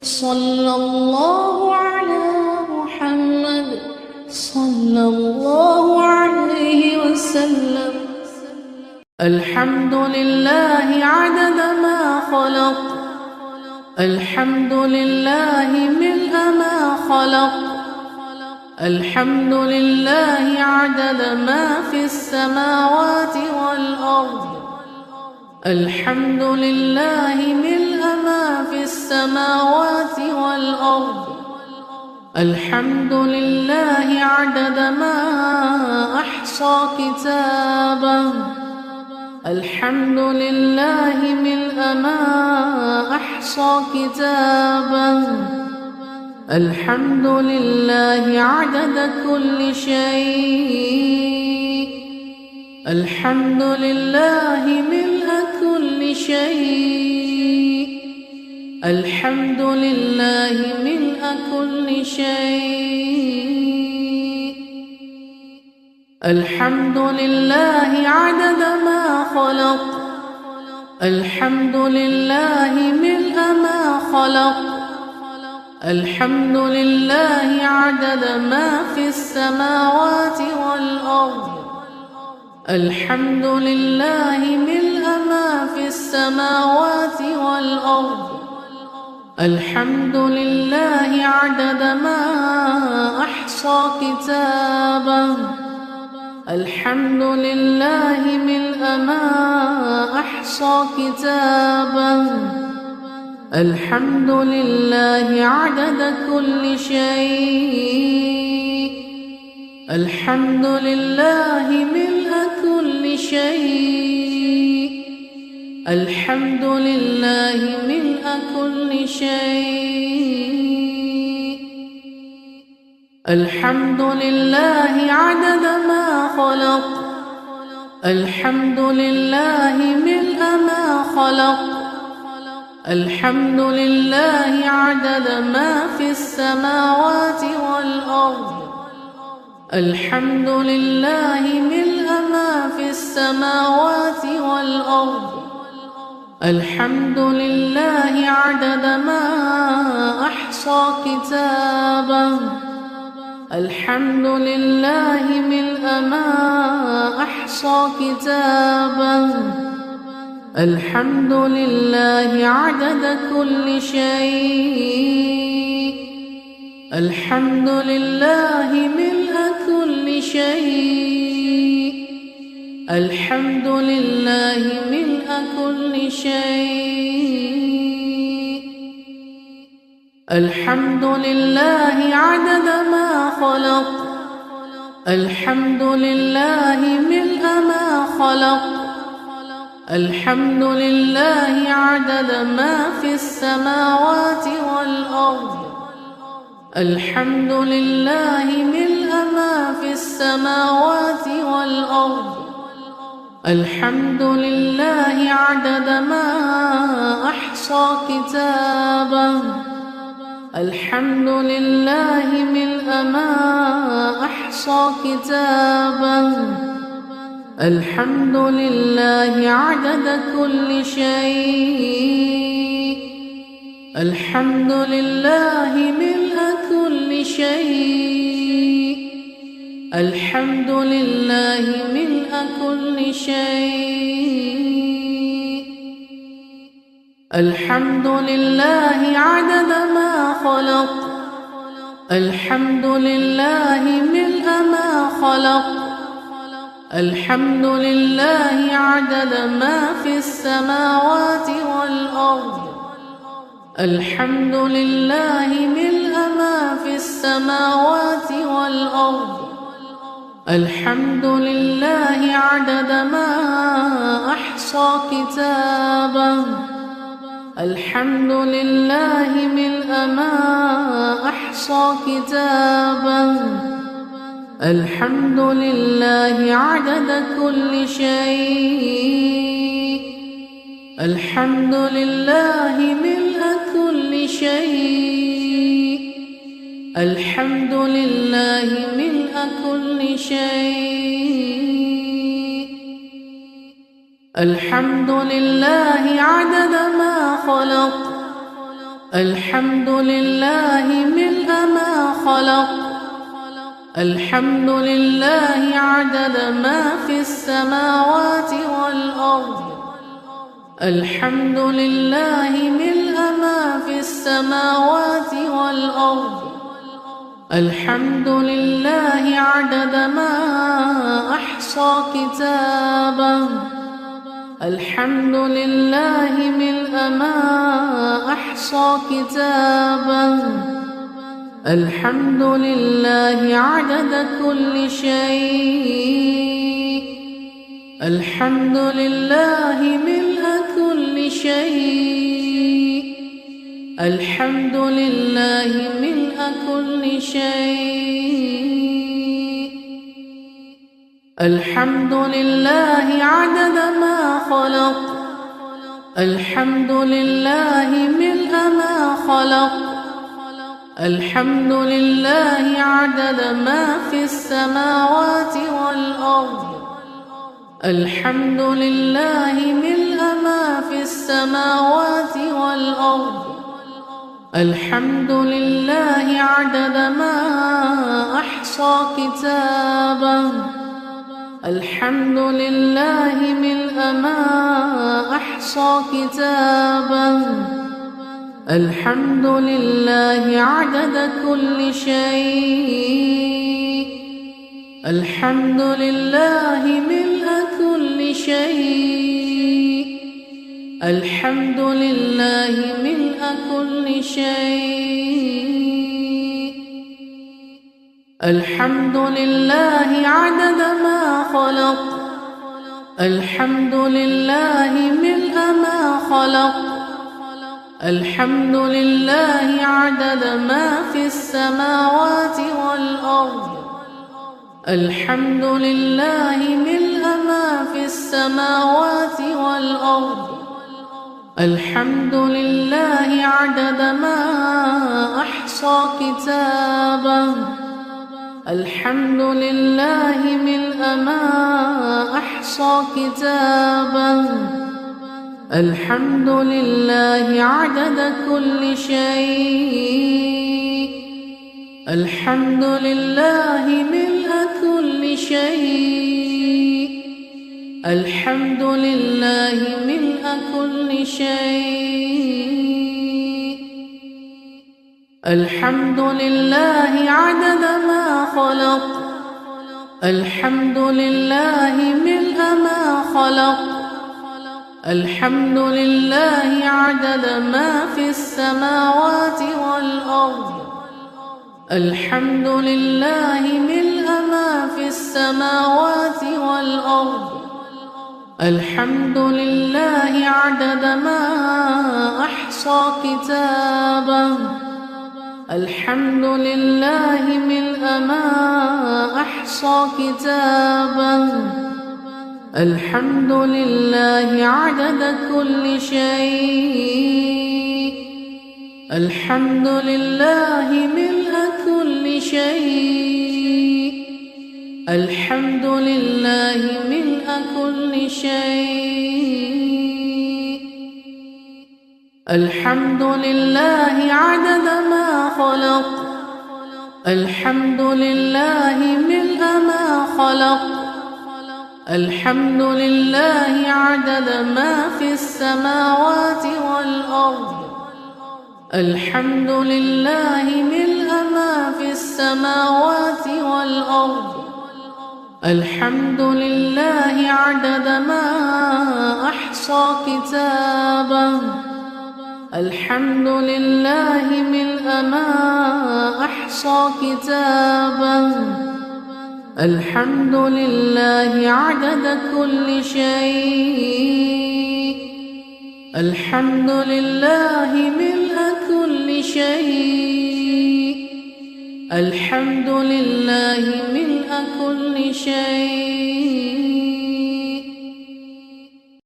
صلى الله على محمد صلى الله عليه وسلم. الحمد لله عدد ما خلق، الحمد لله ملء ما خلق، الحمد لله عدد ما في السماوات والأرض، الحمد لله ملء ما في السماوات والأرض، الحمد لله عدد ما أحصى كتابه، الحمد لله ملء ما أحصى كتابه، الحمد لله عدد كل شيء، الحمد لله ملء كل شيء، الحمد لله ملء كل شيء، الحمد لله عدد ما خلق، الحمد لله ملء ما خلق، الحمد لله عدد ما في السماوات والأرض، الحمد لله ملء ما في السماوات والأرض، الحمد لله عدد ما أحصى كتابه، الحمد لله ملء ما أحصى كتابه، الحمد لله عدد كل شيء، الحمد لله ملء كل شيء، الحمد لله ملء كل شيء، الحمد لله عدد ما خلق، الحمد لله ملء ما خلق، الحمد لله عدد ما في السماوات والأرض، الحمد لله ملء ما في السماوات والأرض، الحمد لله عدد ما أحصى كتابه، الحمد لله ملء ما أحصى كتابه، الحمد لله عدد كل شيء، الحمد لله ملء كل شيء، الحمد لله ملء كل شيء، الحمد لله عدد ما خلق، الحمد لله ملء ما خلق، الحمد لله عدد ما في السماوات والأرض، الحمد لله ملء ما في السماوات والأرض، الحمد لله عدد ما أحصى كتابه، الحمد لله ملء ما أحصى كتابه، الحمد لله عدد كل شيء، الحمد لله ملء كل شيء، الحمد لله ملء كل شيء، الحمد لله عدد ما خلق، الحمد لله ملء ما خلق، الحمد لله عدد ما في السماوات والأرض، الحمد لله ملء ما في السماوات والأرض، الحمد لله عدد ما أحصى كتابه، الحمد لله ملء ما أحصى كتابه، الحمد لله عدد كل شيء، الحمد لله ملء كل شيء، الحمد لله ملء كل شيء، الحمد لله عدد ما خلق، الحمد لله ملء ما خلق. الحمد لله عدد ما في السماوات والأرض. الحمد لله ملء ما في السماوات والأرض. الحمد لله عدد ما أحصى كتابه. الحمد لله ملء ما أحصى كتابه. الحمد لله عدد كل شيء. الحمد لله ملء كل شيء. الحمد لله ملء كل شيء. الحمد لله عدد ما خلق. الحمد لله ملء ما خلق. الحمد لله عدد ما في السماوات والأرض. الحمد لله ملء ما في السماوات والأرض. الحمد لله عدد ما أحصى كتابه. الحمد لله ملء ما أحصى كتابه. الحمد لله عدد كل شيء. الحمد لله ملء كل شيء. الحمد لله ملء كل شيء. الحمد لله عدد ما خلق. الحمد لله ملء ما خلق. الحمد لله عدد ما في السماوات والأرض. الحمد لله ملء ما في السماوات والأرض. الحمد لله عدد ما أحصى كتابه. الحمد لله ملء ما أحصى كتابه. الحمد لله عدد كل شيء. الحمد لله ملء كل شيء. الحمد لله ملء كل شيء. الحمد لله عدد ما خلق. الحمد لله ملء ما خلق. الحمد لله عدد ما في السماوات والأرض. الحمد لله ملء ما في السماوات والأرض. الحمد لله عدد ما أحصى كتابه. الحمد لله ملء ما أحصى كتابه. الحمد لله عدد كل شيء. الحمد لله ملء كل شيء. الحمد لله ملء كل شيء. الحمد لله عدد ما خلق. الحمد لله ملء ما خلق. الحمد لله عدد ما في السماوات والأرض. الحمد لله ملء ما في السماوات والأرض. الحمد لله عدد ما أحصى كتابه. الحمد لله ملء ما أحصى كتابه. الحمد لله عدد كل شيء. الحمد لله ملء كل شيء. الحمد لله ملء كل شيء.